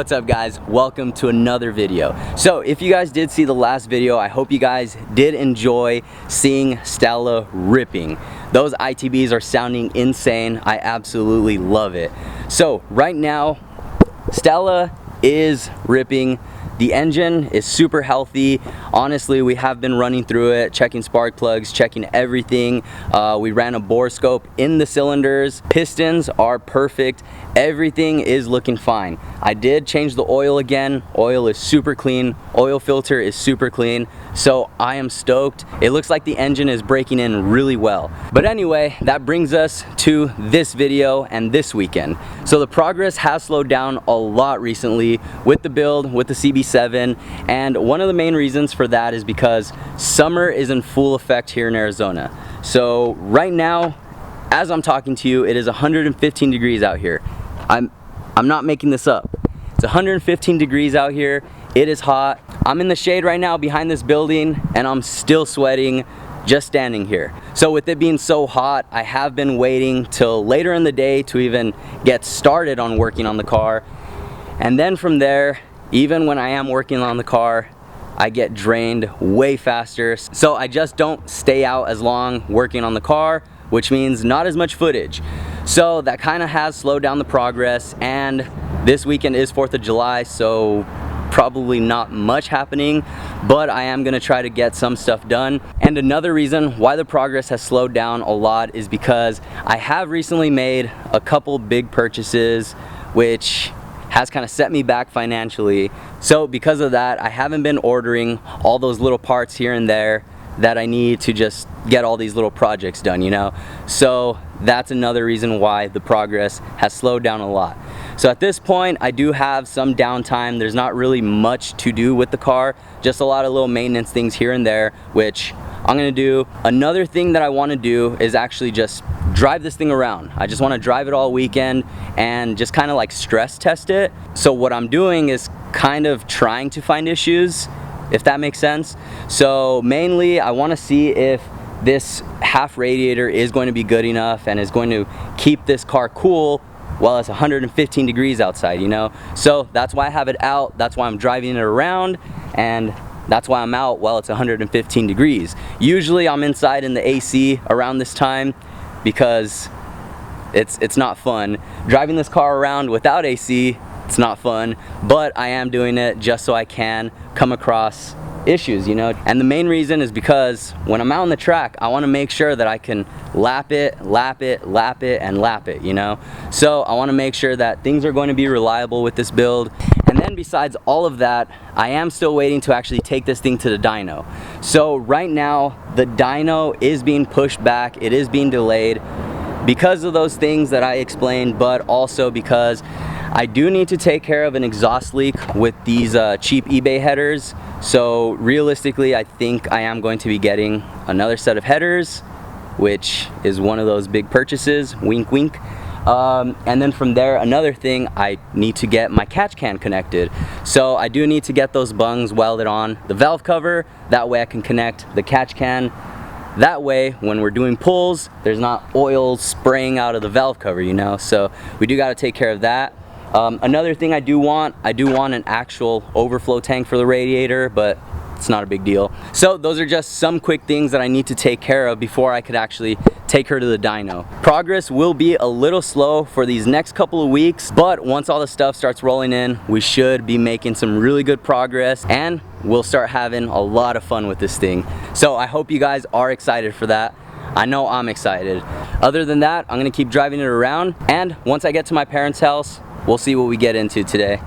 What's up guys, welcome to another video. So if you guys did see the last video, I hope you guys did enjoy seeing Stella ripping. Those ITBs are sounding insane. I absolutely love it. So right now Stella is ripping. The engine is super healthy. Honestly, we have been running through it, checking spark plugs, checking everything. We ran a bore scope in the cylinders. Pistons are perfect. Everything is looking fine. I did change the oil again. Oil is super clean. Oil filter is super clean. So I am stoked. It looks like the engine is breaking in really well. But anyway, that brings us to this video and this weekend. So the progress has slowed down a lot recently with the build, with the CB7, and one of the main reasons for that is because summer is in full effect here in Arizona. So right now, as I'm talking to you, it is 115 degrees out here. I'm not making this up. It's 115 degrees out here. It is hot. I'm in the shade right now behind this building and I'm still sweating just standing here. So with it being so hot, I have been waiting till later in the day to even get started on working on the car. And then from there, even when I am working on the car, I get drained way faster. So I just don't stay out as long working on the car, which means not as much footage. So that kind of has slowed down the progress, and this weekend is 4th of July, so probably not much happening, but I am gonna try to get some stuff done. And another reason why the progress has slowed down a lot is because I have recently made a couple big purchases, which has kind of set me back financially. So because of that, I haven't been ordering all those little parts here and there that I need to just get all these little projects done, you know? So that's another reason why the progress has slowed down a lot. So at this point, I do have some downtime. There's not really much to do with the car, just a lot of little maintenance things here and there, which I'm gonna do. Another thing that I wanna do is actually just drive this thing around. I just wanna drive it all weekend and just kind of like stress test it. So what I'm doing is kind of trying to find issues, if that makes sense. So mainly I want to see if this half radiator is going to be good enough and is going to keep this car cool while it's 115 degrees outside, you know? So that's why I have it out, that's why I'm driving it around, and that's why I'm out while it's 115 degrees. Usually I'm inside in the AC around this time because it's not fun. Driving this car around without AC, it's not fun, but I am doing it just so I can come across issues, you know? And the main reason is because when I'm out on the track, I want to make sure that I can lap it, and lap it, you know? So I want to make sure that things are going to be reliable with this build. And then besides all of that, I am still waiting to actually take this thing to the dyno. So right now, the dyno is being pushed back, it is being delayed because of those things that I explained, but also because I do need to take care of an exhaust leak with these cheap eBay headers. So realistically, I think I am going to be getting another set of headers, which is one of those big purchases, wink wink. And then from there, another thing, I need to get my catch can connected. So I do need to get those bungs welded on the valve cover. That way I can connect the catch can. That way, when we're doing pulls, there's not oil spraying out of the valve cover, you know? So we do gotta take care of that. Another thing I do want an actual overflow tank for the radiator, but it's not a big deal. So those are just some quick things that I need to take care of before I could actually take her to the dyno. Progress will be a little slow for these next couple of weeks, but once all the stuff starts rolling in, we should be making some really good progress and we'll start having a lot of fun with this thing. So I hope you guys are excited for that. I know I'm excited. Other than that, I'm gonna keep driving it around, and once I get to my parents' house, we'll see what we get into today.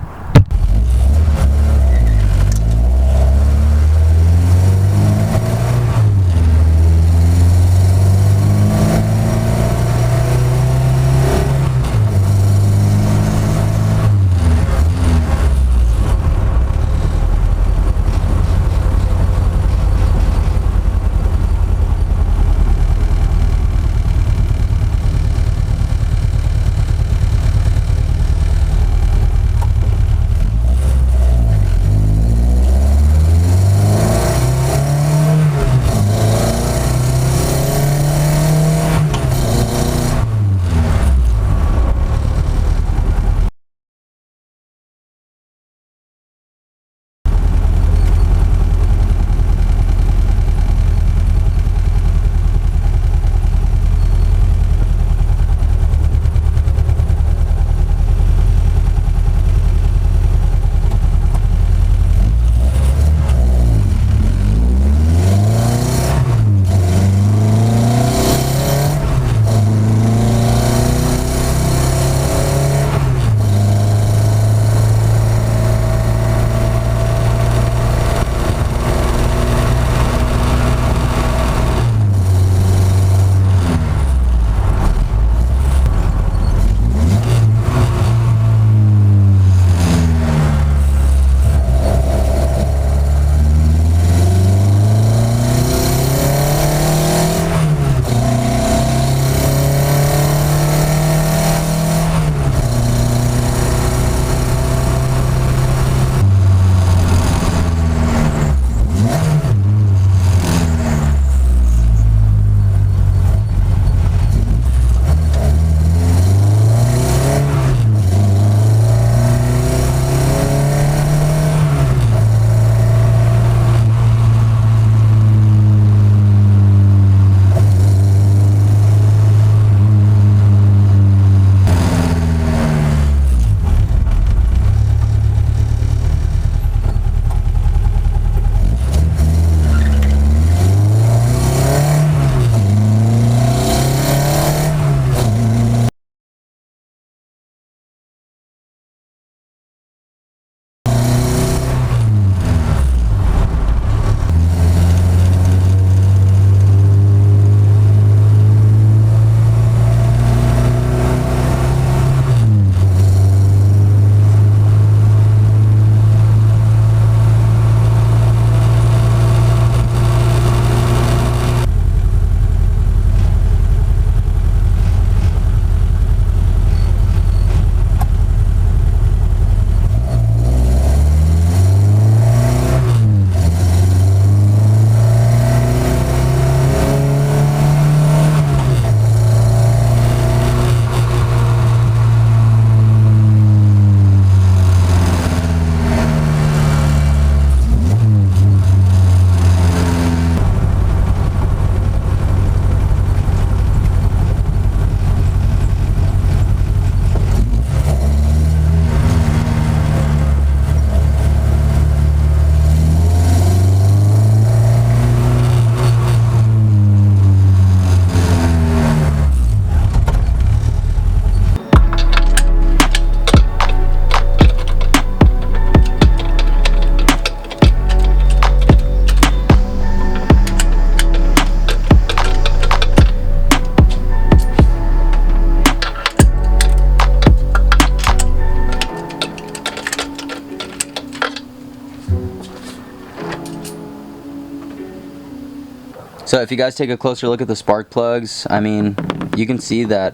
So if you guys take a closer look at the spark plugs, I mean, you can see that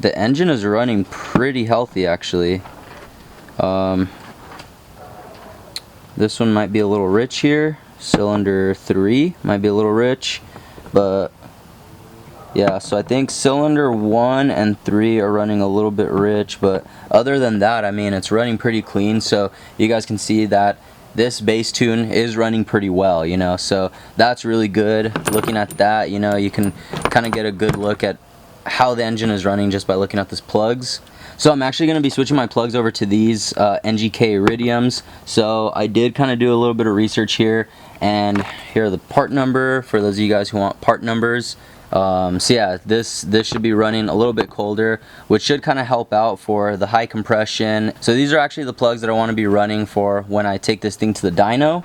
the engine is running pretty healthy actually. This one might be a little rich here. Cylinder 3 might be a little rich, but yeah, so I think cylinder 1 and 3 are running a little bit rich, but other than that, I mean, it's running pretty clean. So you guys can see that this bass tune is running pretty well, you know, so that's really good. Looking at that, you know, you can kind of get a good look at how the engine is running just by looking at these plugs. So I'm actually going to be switching my plugs over to these NGK Iridiums. So I did kind of do a little bit of research here, and here are the part number for those of you guys who want part numbers. So yeah, this should be running a little bit colder, which should kind of help out for the high compression. So these are actually the plugs that I want to be running for when I take this thing to the dyno.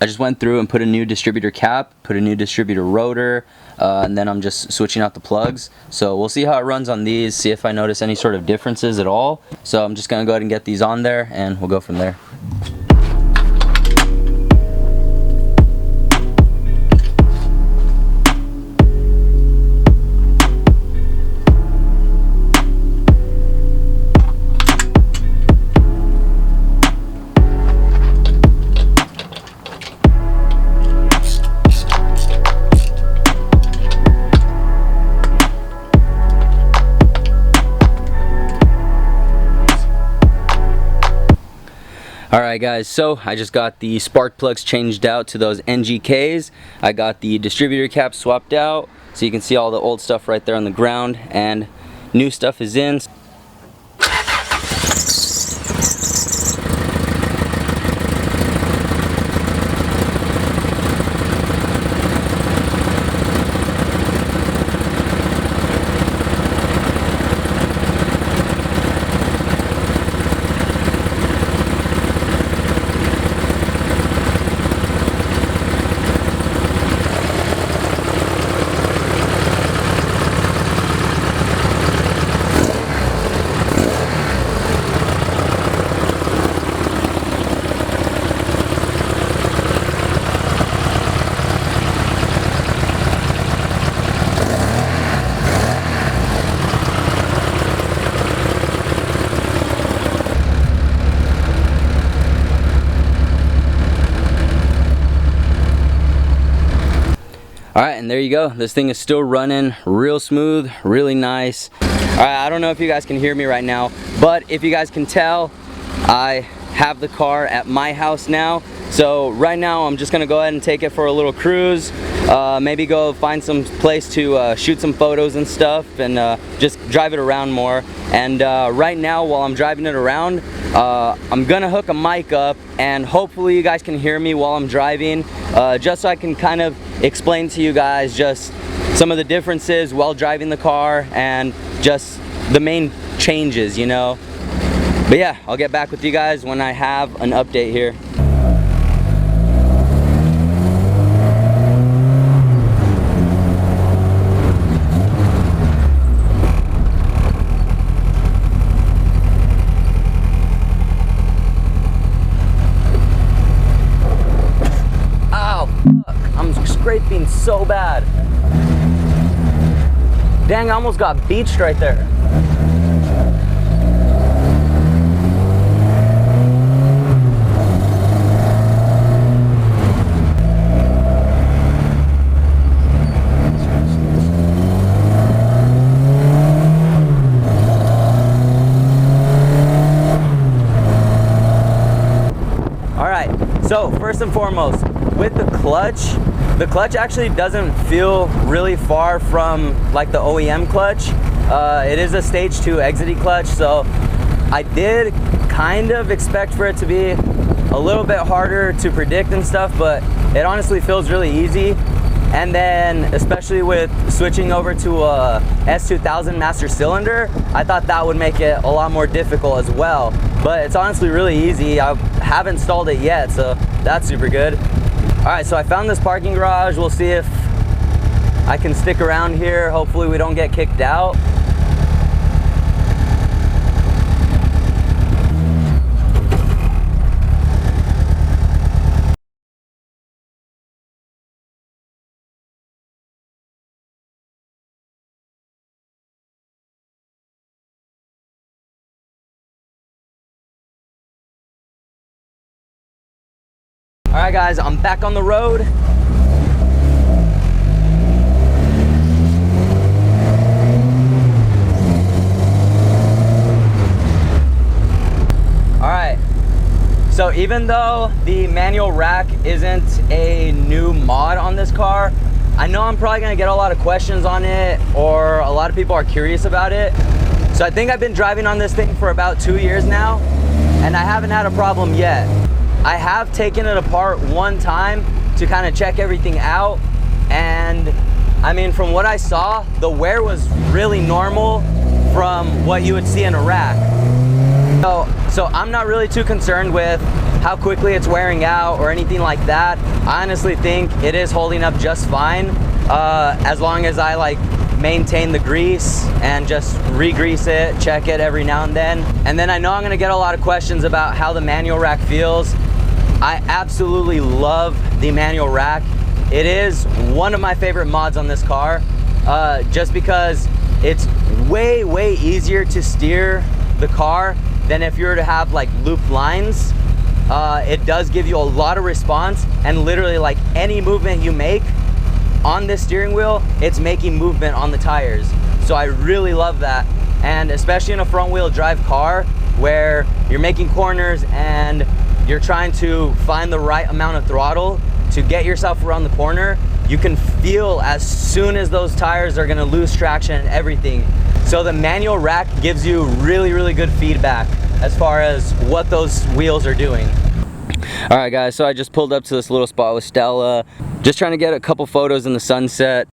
I just went through and put a new distributor cap, put a new distributor rotor, and then I'm just switching out the plugs. So we'll see how it runs on these, see if I notice any sort of differences at all. So I'm just going to go ahead and get these on there, and we'll go from there. Alright guys, so I just got the spark plugs changed out to those NGKs. I got the distributor cap swapped out, so you can see all the old stuff right there on the ground, and new stuff is in. Alright, and there you go. This thing is still running real smooth, really nice. Alright, I don't know if you guys can hear me right now, but if you guys can tell, I have the car at my house now. So right now I'm just gonna go ahead and take it for a little cruise, maybe go find some place to shoot some photos and stuff, and just drive it around more. And right now, while I'm driving it around, I'm gonna hook a mic up, and hopefully you guys can hear me while I'm driving, just so I can kind of explain to you guys just some of the differences while driving the car and just the main changes, you know. But yeah, I'll get back with you guys when I have an update here. Scraping so bad. Dang, I almost got beached right there. All right, so first and foremost, with the clutch actually doesn't feel really far from like the OEM clutch. It is a stage 2 exit clutch, so I did kind of expect for it to be a little bit harder to predict and stuff, but it honestly feels really easy. And then especially with switching over to a S2000 master cylinder, I thought that would make it a lot more difficult as well. But it's honestly really easy. I haven't installed it yet, so that's super good. All right, so I found this parking garage. We'll see if I can stick around here. Hopefully we don't get kicked out. Alright guys, I'm back on the road. Alright, so even though the manual rack isn't a new mod on this car, I know I'm probably gonna get a lot of questions on it, or a lot of people are curious about it. So I think I've been driving on this thing for about 2 years now, and I haven't had a problem yet. I have taken it apart one time to kind of check everything out, and I mean, from what I saw, the wear was really normal from what you would see in a rack. So I'm not really too concerned with how quickly it's wearing out or anything like that. I honestly think it is holding up just fine, as long as I like maintain the grease and just re-grease it, check it every now and then. And then I know I'm gonna get a lot of questions about how the manual rack feels. I absolutely love the manual rack. It is one of my favorite mods on this car, just because it's way easier to steer the car than if you were to have like looped lines. It does give you a lot of response, and literally like any movement you make on this steering wheel, it's making movement on the tires. So I really love that. And especially in a front wheel drive car where you're making corners and you're trying to find the right amount of throttle to get yourself around the corner, you can feel as soon as those tires are gonna lose traction and everything. So the manual rack gives you really good feedback as far as what those wheels are doing. All right guys, so I just pulled up to this little spot with Stella, just trying to get a couple photos in the sunset.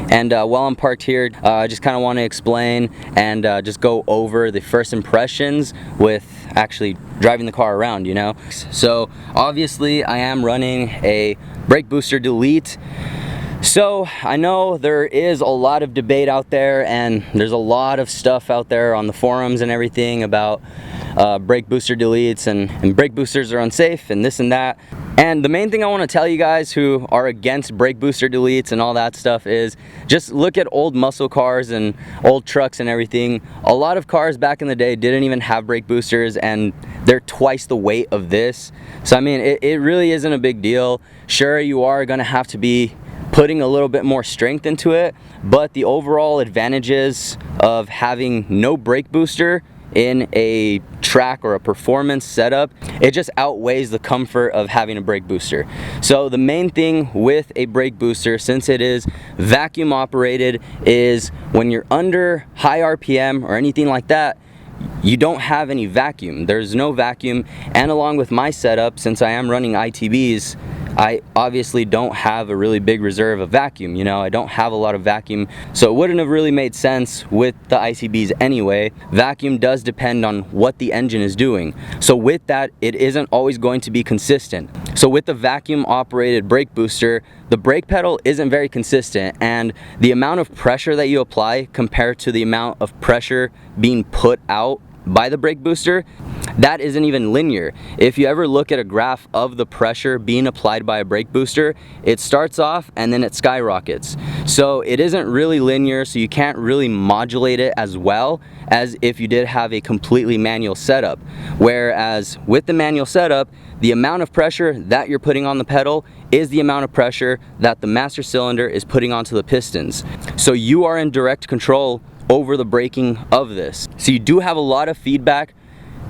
And while I'm parked here, I just kind of want to explain and just go over the first impressions with actually driving the car around, you know. So obviously I am running a brake booster delete. So I know there is a lot of debate out there, and there's a lot of stuff out there on the forums and everything about brake booster deletes and brake boosters are unsafe and this and that. And the main thing I want to tell you guys who are against brake booster deletes and all that stuff is just look at old muscle cars and old trucks and everything. A lot of cars back in the day didn't even have brake boosters, and they're twice the weight of this. So I mean, it really isn't a big deal. Sure, you are going to have to be putting a little bit more strength into it, but the overall advantages of having no brake booster in a track or a performance setup, it just outweighs the comfort of having a brake booster. So the main thing with a brake booster, since it is vacuum operated, is when you're under high RPM or anything like that, you don't have any vacuum. There's no vacuum. And along with my setup, since I am running ITBs, I obviously don't have a really big reserve of vacuum, you know. I don't have a lot of vacuum, so it wouldn't have really made sense with the ITBs anyway. Vacuum does depend on what the engine is doing, so with that, it isn't always going to be consistent. So with the vacuum operated brake booster, the brake pedal isn't very consistent, and the amount of pressure that you apply compared to the amount of pressure being put out by the brake booster, that isn't even linear. If you ever look at a graph of the pressure being applied by a brake booster, it starts off and then it skyrockets. So it isn't really linear, so you can't really modulate it as well as if you did have a completely manual setup. Whereas with the manual setup, the amount of pressure that you're putting on the pedal is the amount of pressure that the master cylinder is putting onto the pistons. So you are in direct control over the braking of this. So you do have a lot of feedback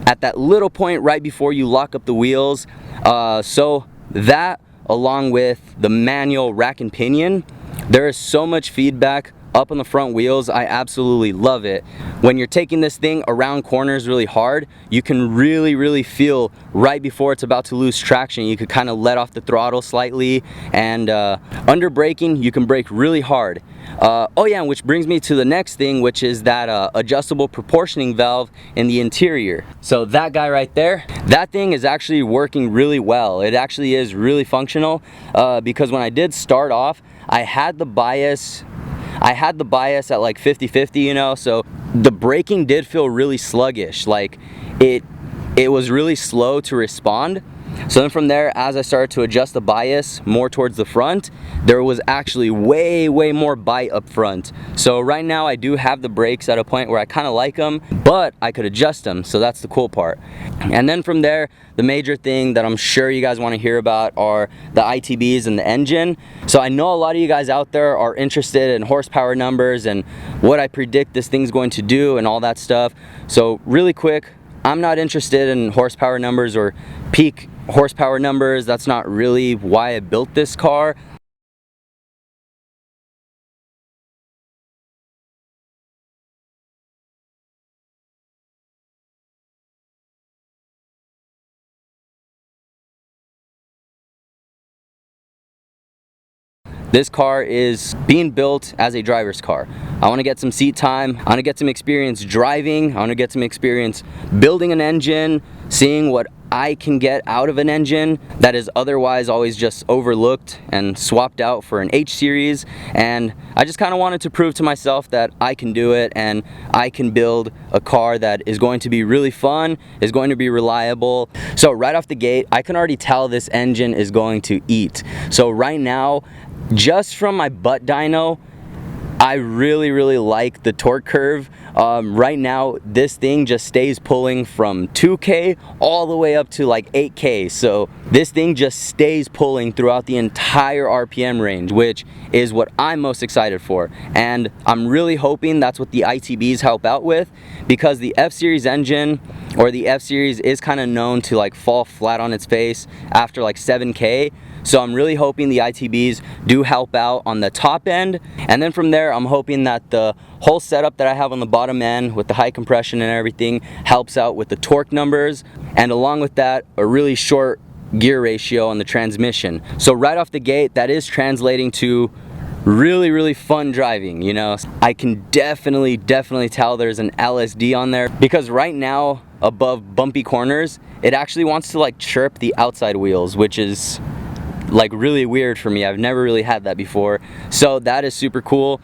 at that little point right before you lock up the wheels. So that, along with the manual rack and pinion, there is so much feedback up on the front wheels. I absolutely love it. When you're taking this thing around corners really hard, you can really feel right before it's about to lose traction. You could kind of let off the throttle slightly, and under braking, you can brake really hard. Oh yeah, and which brings me to the next thing, which is that adjustable proportioning valve in the interior. So that guy right there, that thing is actually working really well. It actually is really functional, because when I did start off, I had the bias at like 50-50, you know, so the braking did feel really sluggish. Like it was really slow to respond. So then from there, as I started to adjust the bias more towards the front, there was actually way more bite up front. So right now I do have the brakes at a point where I kind of like them, but I could adjust them, so that's the cool part. And then from there, the major thing that I'm sure you guys want to hear about are the ITBs and the engine. So I know a lot of you guys out there are interested in horsepower numbers and what I predict this thing's going to do and all that stuff. So really quick, I'm not interested in horsepower numbers or peak horsepower numbers. That's not really why I built this car. This car is being built as a driver's car. I want to get some seat time, I want to get some experience driving, I want to get some experience building an engine, seeing what I can get out of an engine that is otherwise always just overlooked and swapped out for an H series. And I just kind of wanted to prove to myself that I can do it and I can build a car that is going to be really fun, is going to be reliable. So right off the gate, I can already tell this engine is going to eat. So right now, just from my butt dyno, I really like the torque curve. Right now this thing just stays pulling from 2K all the way up to like 8K. So this thing just stays pulling throughout the entire RPM range, which is what I'm most excited for. And I'm really hoping that's what the ITBs help out with, because the F-Series engine or the F-Series is kind of known to like fall flat on its face after like 7K. So I'm really hoping the ITBs do help out on the top end. And then from there, I'm hoping that the whole setup that I have on the bottom end with the high compression and everything helps out with the torque numbers. And along with that, a really short gear ratio on the transmission. So right off the gate, that is translating to really fun driving, you know. I can definitely tell there's an LSD on there, because right now above bumpy corners, it actually wants to like chirp the outside wheels, which is like really weird for me. I've never really had that before, so that is super cool.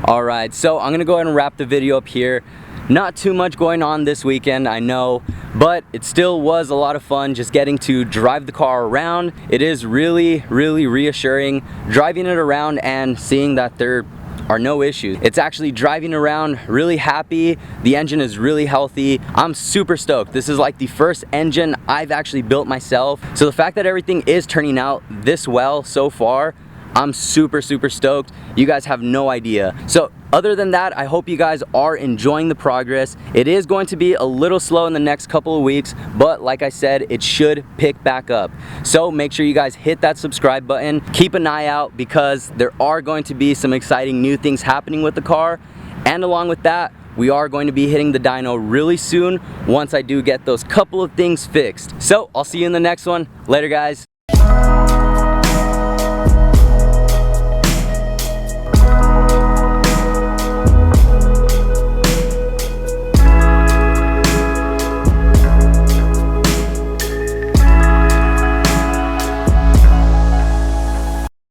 Alright, so I'm gonna go ahead and wrap the video up here. Not too much going on this weekend, I know, but it still was a lot of fun just getting to drive the car around. It is really reassuring driving it around and seeing that there are no issues. It's actually driving around really happy. The engine is really healthy. I'm super stoked. This is like the first engine I've actually built myself. So the fact that everything is turning out this well so far, I'm super stoked. You guys have no idea. So other than that, I hope you guys are enjoying the progress. It is going to be a little slow in the next couple of weeks, but like I said, it should pick back up. So make sure you guys hit that subscribe button. Keep an eye out, because there are going to be some exciting new things happening with the car. And along with that, we are going to be hitting the dyno really soon once I do get those couple of things fixed. So I'll see you in the next one. Later, guys.